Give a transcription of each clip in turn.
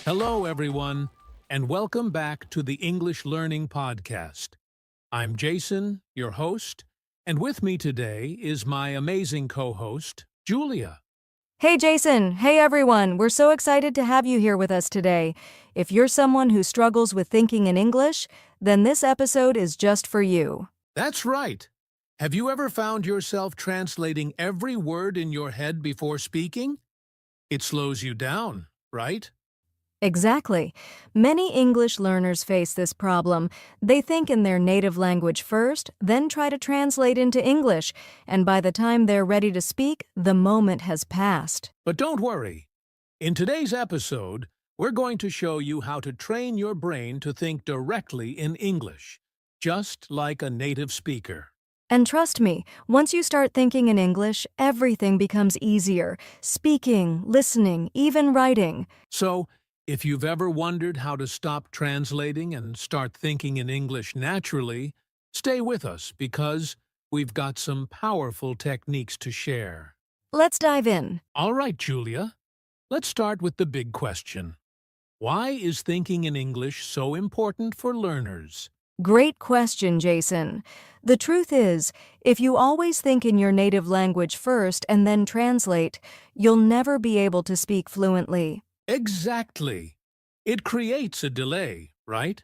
Hello, everyone, and welcome back to the English Learning Podcast. I'm Jason, your host, and with me today is my amazing co-host, Julia. Hey Jason, hey everyone, we're so excited to have you here with us today. If you're someone who struggles with thinking in English, then this episode is just for you. That's right. Have you ever found yourself translating every word in your head before speaking? It slows you down, right? Exactly. Many English learners face this problem. They think in their native language first, then try to translate into English, and by the time they're ready to speak, the moment has passed. But don't worry. In today's episode, we're going to show you how to train your brain to think directly in English, just like a native speaker. And trust me, once you start thinking in English, everything becomes easier. Speaking, listening, even writing. So, if you've ever wondered how to stop translating and start thinking in English naturally, stay with us because we've got some powerful techniques to share. Let's dive in. All right, Julia. Let's start with the big question. Why is thinking in English so important for learners? Great question, Jason. The truth is, if you always think in your native language first and then translate, you'll never be able to speak fluently. Exactly. It creates a delay, right?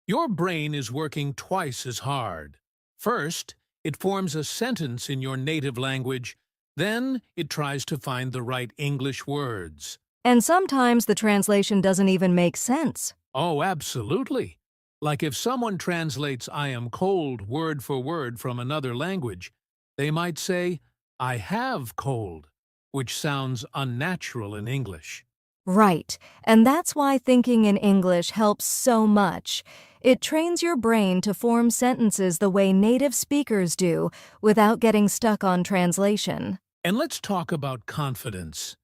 Your brain is working twice as hard. First, it forms a sentence in your native language, then it tries to find the right English words. And sometimes the translation doesn't even make sense. Oh, absolutely. Like if someone translates "I am cold" word for word from another language, they might say, "I have cold," which sounds unnatural in English. Right, and that's why thinking in English helps so much. It trains your brain to form sentences the way native speakers do without getting stuck on translation. And let's talk about confidence.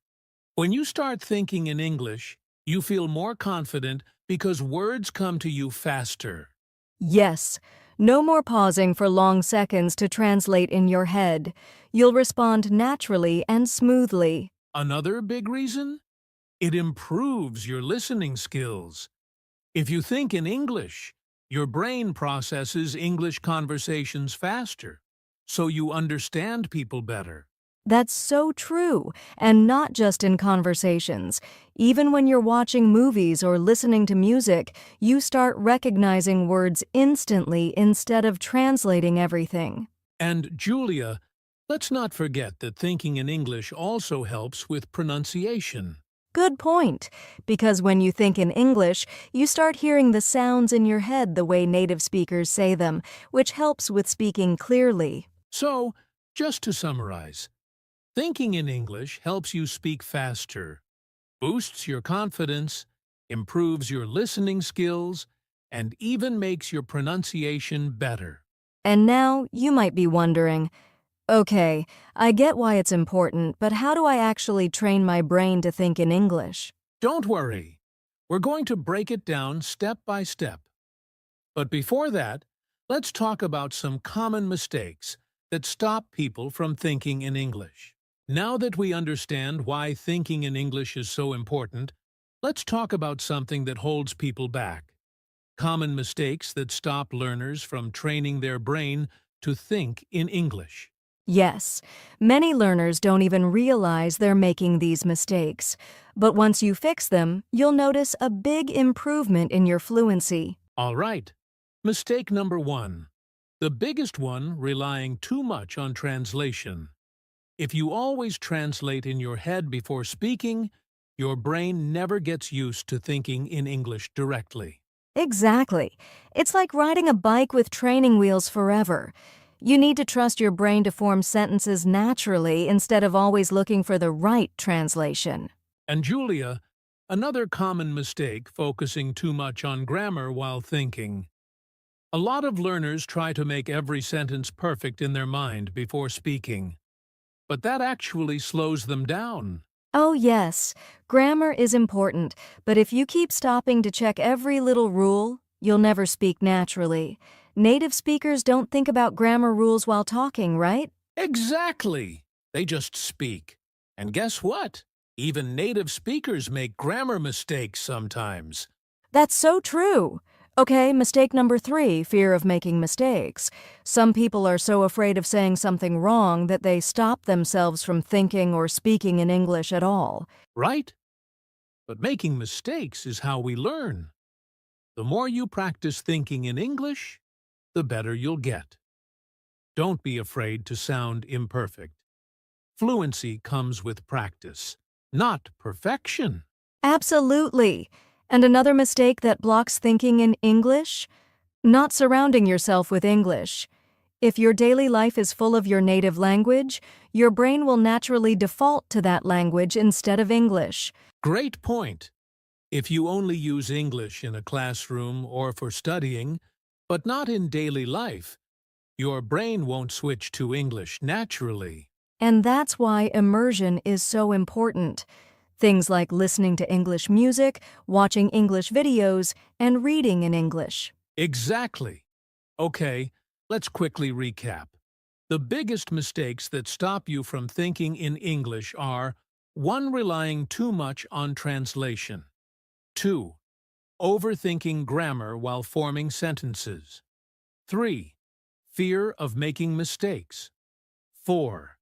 When you start thinking in English, you feel more confident because words come to you faster. Yes, no more pausing for long seconds to translate in your head. You'll respond naturally and smoothly. Another big reason? It improves your listening skills. If you think in English, your brain processes English conversations faster, so you understand people better. That's so true, and not just in conversations. Even when you're watching movies or listening to music, you start recognizing words instantly instead of translating everything. And Julia, let's not forget that thinking in English also helps with pronunciation. Good point, because when you think in English, you start hearing the sounds in your head the way native speakers say them, which helps with speaking clearly. So, just to summarize, thinking in English helps you speak faster, boosts your confidence, improves your listening skills, and even makes your pronunciation better. And now you might be wondering, okay, I get why it's important, but how do I actually train my brain to think in English? Don't worry. We're going to break it down step by step. But before that, let's talk about some common mistakes that stop people from thinking in English. Now that we understand why thinking in English is so important, let's talk about something that holds people back. Common mistakes that stop learners from training their brain to think in English. Yes, many learners don't even realize they're making these mistakes. But once you fix them, you'll notice a big improvement in your fluency. All right. Mistake number 1. The biggest one, relying too much on translation. If you always translate in your head before speaking, your brain never gets used to thinking in English directly. Exactly. It's like riding a bike with training wheels forever. You need to trust your brain to form sentences naturally instead of always looking for the right translation. And Julia, another common mistake, focusing too much on grammar while thinking. A lot of learners try to make every sentence perfect in their mind before speaking. But that actually slows them down. Oh yes, grammar is important, but if you keep stopping to check every little rule, you'll never speak naturally. Native speakers don't think about grammar rules while talking, right? Exactly. They just speak. And guess what? Even native speakers make grammar mistakes sometimes. That's so true. Okay, mistake number 3, fear of making mistakes. Some people are so afraid of saying something wrong that they stop themselves from thinking or speaking in English at all. Right? But making mistakes is how we learn. The more you practice thinking in English, the better you'll get. Don't be afraid to sound imperfect. Fluency comes with practice, not perfection. Absolutely. And another mistake that blocks thinking in English? Not surrounding yourself with English. If your daily life is full of your native language, your brain will naturally default to that language instead of English. Great point. If you only use English in a classroom or for studying, but not in daily life, your brain won't switch to English naturally. And that's why immersion is so important. Things like listening to English music, watching English videos, and reading in English. Exactly. Okay, let's quickly recap. The biggest mistakes that stop you from thinking in English are 1. Relying too much on translation. 2. Overthinking grammar while forming sentences. 3. Fear of making mistakes. 4.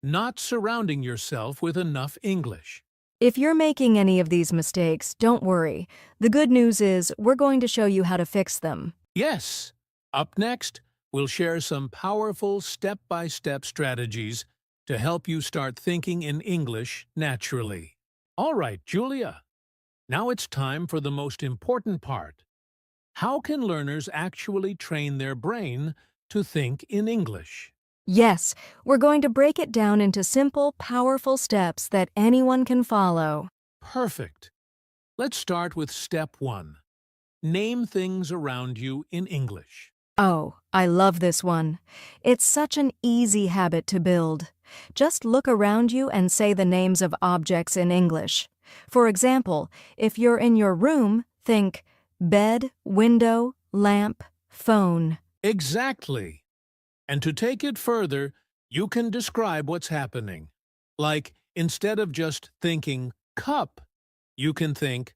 Not surrounding yourself with enough English. If you're making any of these mistakes, don't worry. The good news is we're going to show you how to fix them. Yes! Up next, we'll share some powerful step-by-step strategies to help you start thinking in English naturally. All right, Julia. Now it's time for the most important part. How can learners actually train their brain to think in English? Yes, we're going to break it down into simple, powerful steps that anyone can follow. Perfect. Let's start with step 1. Name things around you in English. Oh, I love this one. It's such an easy habit to build. Just look around you and say the names of objects in English. For example, if you're in your room, think bed, window, lamp, phone. Exactly. And to take it further, you can describe what's happening. Like, instead of just thinking cup, you can think,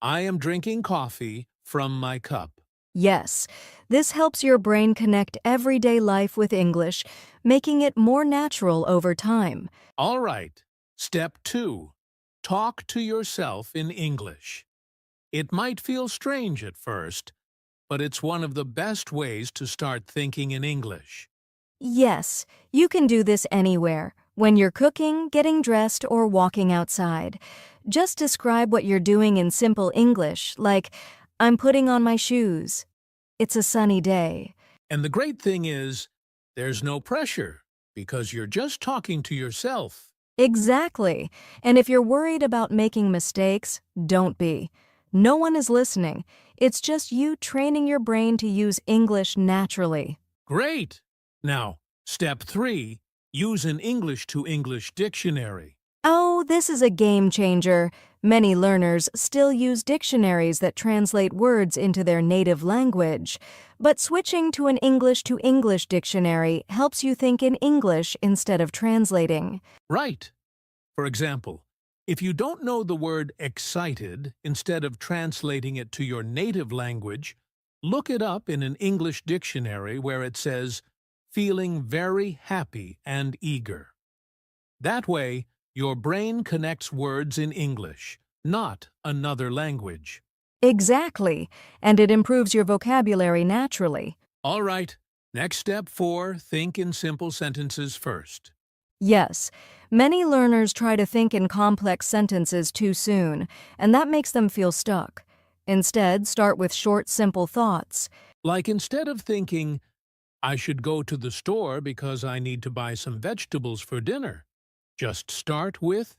I am drinking coffee from my cup. Yes, this helps your brain connect everyday life with English, making it more natural over time. All right. Step 2. Talk to yourself in English. It might feel strange at first, but it's one of the best ways to start thinking in English. Yes, you can do this anywhere, when you're cooking, getting dressed, or walking outside. Just describe what you're doing in simple English, like, I'm putting on my shoes. It's a sunny day. And the great thing is, there's no pressure, because you're just talking to yourself. Exactly. And if you're worried about making mistakes, don't be. No one is listening. It's just you training your brain to use English naturally. Great! Now, step 3, use an English-to-English dictionary. Oh, this is a game changer. Many learners still use dictionaries that translate words into their native language. But switching to an English-to-English dictionary helps you think in English instead of translating. Right. For example, if you don't know the word excited, instead of translating it to your native language, look it up in an English dictionary where it says, feeling very happy and eager. That way, your brain connects words in English, not another language. Exactly, and it improves your vocabulary naturally. All right, next step 4, think in simple sentences first. Yes, many learners try to think in complex sentences too soon, and that makes them feel stuck. Instead, start with short, simple thoughts. Like instead of thinking, I should go to the store because I need to buy some vegetables for dinner, just start with,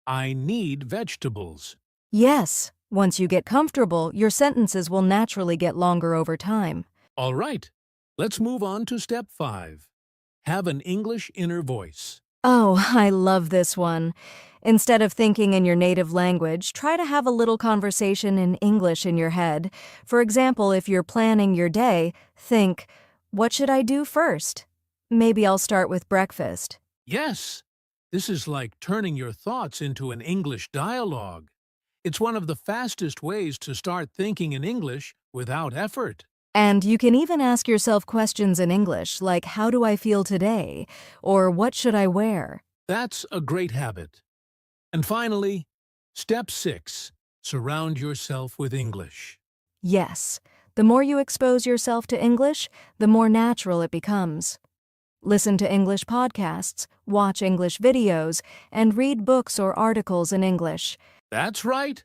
I need vegetables. Yes, once you get comfortable, your sentences will naturally get longer over time. All right, let's move on to step 5. Have an English inner voice. Oh, I love this one. Instead of thinking in your native language, try to have a little conversation in English in your head. For example, if you're planning your day, think, what should I do first? Maybe I'll start with breakfast. Yes, This is like turning your thoughts into an English dialogue. It's one of the fastest ways to start thinking in English without effort. And you can even ask yourself questions in English, like, how do I feel today? Or what should I wear? That's a great habit. And finally, step 6. Surround yourself with English. Yes, the more you expose yourself to English, the more natural it becomes. Listen to English podcasts, watch English videos, and read books or articles in English. That's right.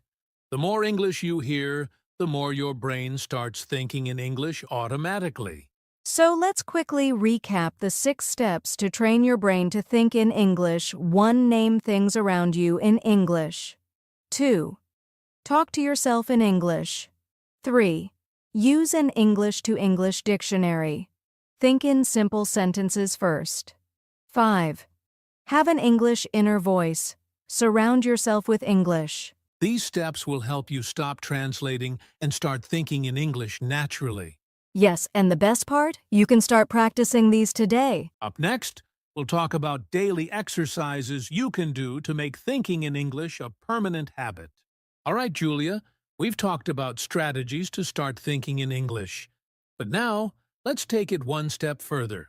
The more English you hear, the more your brain starts thinking in English automatically. So let's quickly recap the 6 steps to train your brain to think in English. 1. Name things around you in English. 2. Talk to yourself in English. 3. Use an English-to-English dictionary. Think in simple sentences first. 5. Have an English inner voice. Surround yourself with English. These steps will help you stop translating and start thinking in English naturally. Yes, and the best part? You can start practicing these today. Up next, we'll talk about daily exercises you can do to make thinking in English a permanent habit. All right, Julia, we've talked about strategies to start thinking in English. But now, let's take it one step further.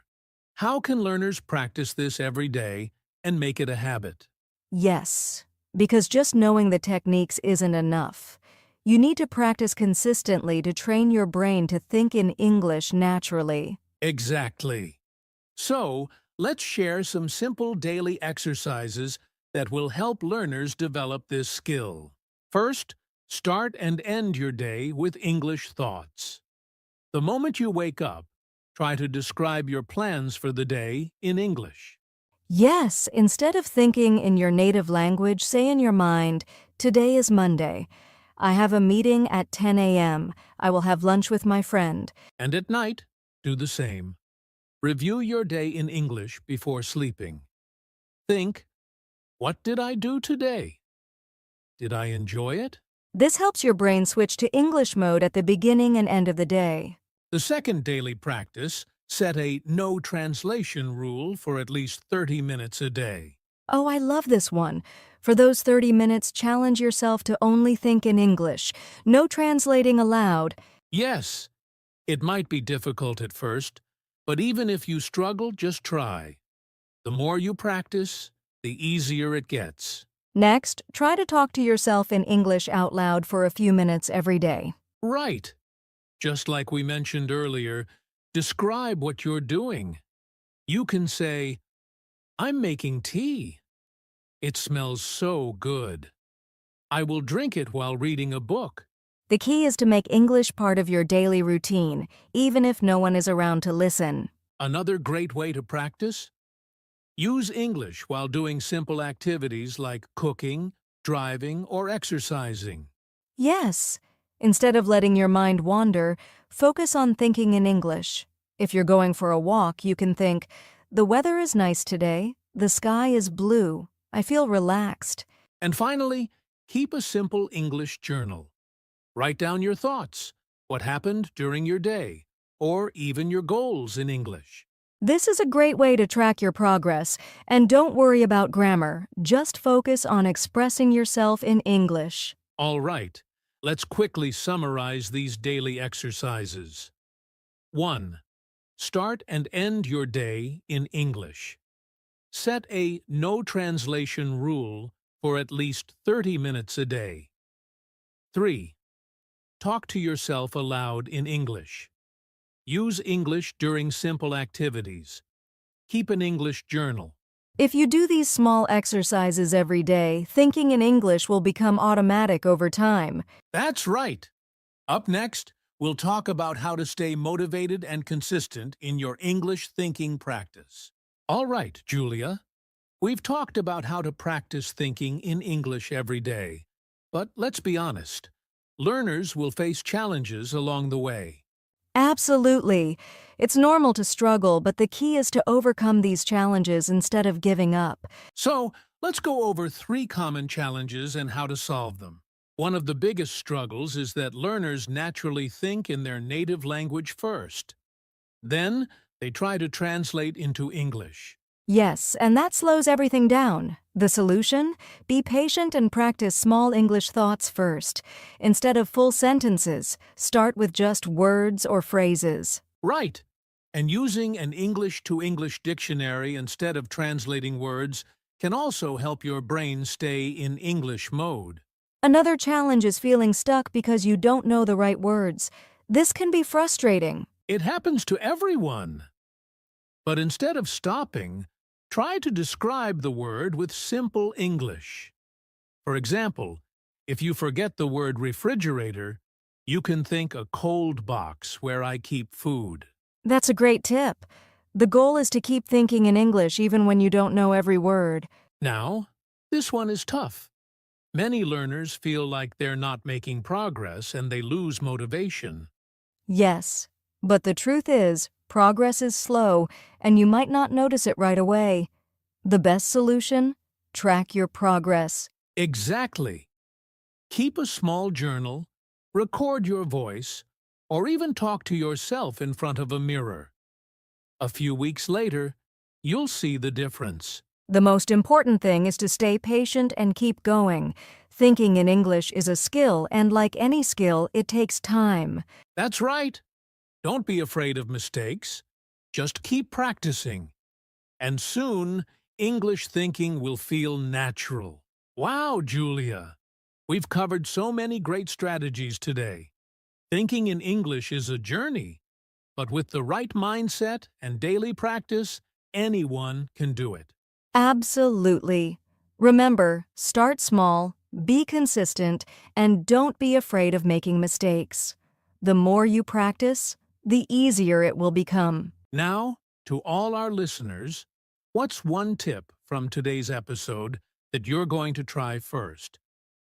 How can learners practice this every day and make it a habit? Yes, because just knowing the techniques isn't enough. You need to practice consistently to train your brain to think in English naturally. Exactly. So, let's share some simple daily exercises that will help learners develop this skill. First, start and end your day with English thoughts. The moment you wake up, try to describe your plans for the day in English. Yes, instead of thinking in your native language, say in your mind, today is Monday. I have a meeting at 10 a.m. I will have lunch with my friend. And at night, do the same. Review your day in English before sleeping. Think, what did I do today? Did I enjoy it? This helps your brain switch to English mode at the beginning and end of the day. The second daily practice, set a no translation rule for at least 30 minutes a day. Oh, I love this one. For those 30 minutes, challenge yourself to only think in English. No translating allowed. Yes, it might be difficult at first, but even if you struggle, just try. The more you practice, the easier it gets. Next, try to talk to yourself in English out loud for a few minutes every day. Right. Just like we mentioned earlier, describe what you're doing. You can say, I'm making tea. It smells so good. I will drink it while reading a book. The key is to make English part of your daily routine, even if no one is around to listen. Another great way to practice? Use English while doing simple activities like cooking, driving, or exercising. Yes. Instead of letting your mind wander, focus on thinking in English. If you're going for a walk, you can think, the weather is nice today. The sky is blue. I feel relaxed. And finally, keep a simple English journal. Write down your thoughts, what happened during your day, or even your goals in English. This is a great way to track your progress, and don't worry about grammar. Just focus on expressing yourself in English. All right, let's quickly summarize these daily exercises. 1. Start and end your day in English. Set a no translation rule for at least 30 minutes a day. 3. Talk to yourself aloud in English. Use English during simple activities. Keep an English journal. If you do these small exercises every day, thinking in English will become automatic over time. That's right. Up next, we'll talk about how to stay motivated and consistent in your English thinking practice. All right, Julia. We've talked about how to practice thinking in English every day. But let's be honest. Learners will face challenges along the way. Absolutely. It's normal to struggle, but the key is to overcome these challenges instead of giving up. So, let's go over 3 common challenges and how to solve them. One of the biggest struggles is that learners naturally think in their native language first. Then, they try to translate into English. Yes, and that slows everything down. The solution? Be patient and practice small English thoughts first. Instead of full sentences, start with just words or phrases. Right. And using an English-to-English dictionary instead of translating words can also help your brain stay in English mode. Another challenge is feeling stuck because you don't know the right words. This can be frustrating. It happens to everyone. But instead of stopping, try to describe the word with simple English. For example, if you forget the word refrigerator, you can think a cold box where I keep food. That's a great tip. The goal is to keep thinking in English even when you don't know every word. Now, this one is tough. Many learners feel like they're not making progress and they lose motivation. Yes, but the truth is, progress is slow and you might not notice it right away. The best solution? Track your progress. Exactly. Keep a small journal, record your voice, or even talk to yourself in front of a mirror. A few weeks later, you'll see the difference. The most important thing is to stay patient and keep going. Thinking in English is a skill, and like any skill, it takes time. That's right. Don't be afraid of mistakes. Just keep practicing. And soon, English thinking will feel natural. Wow, Julia! We've covered so many great strategies today. Thinking in English is a journey, but with the right mindset and daily practice, anyone can do it. Absolutely. Remember, start small, be consistent, and don't be afraid of making mistakes. The more you practice, the easier it will become. Now, to all our listeners, what's one tip from today's episode that you're going to try first?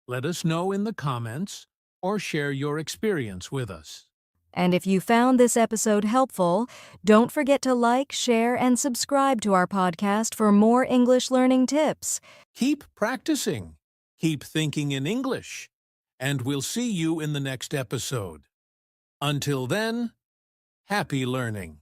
Let us know in the comments or share your experience with us. And if you found this episode helpful, don't forget to like, share, and subscribe to our podcast for more English learning tips. Keep practicing, keep thinking in English, and we'll see you in the next episode. Until then, happy learning.